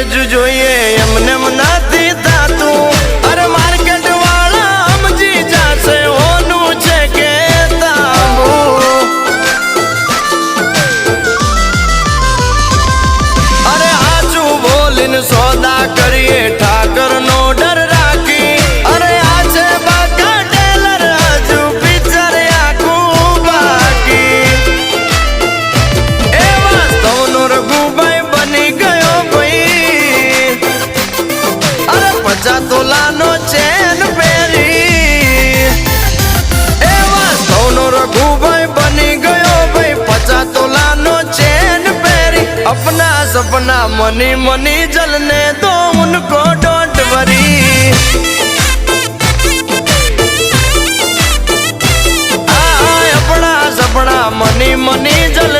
વેચું જોઈએ એમને નથી થાતું અરે માર્કેટ વાળા સમજી જાશે હોનું છે કે તાંબુ અરે આચું બોલીને સોદા કરીએ ઠાકર નો ડર રાખી અરે આ છે બાકા ટેલર હજુ પિક્ચર આખું બાકી એ વાસ્તવનો રઘુભાઈ બની ગયો ભાઈ અરે 50 તોલાનો ચેન પહેરી એ વાસ્તવનો રઘુભાઈ બની ગયો ભાઈ 50 તોલાનો ચેન પહેરી अपना सपना मनी मनी जलने दो उनको डोंट वरी अपना सपना मनी मनी जलने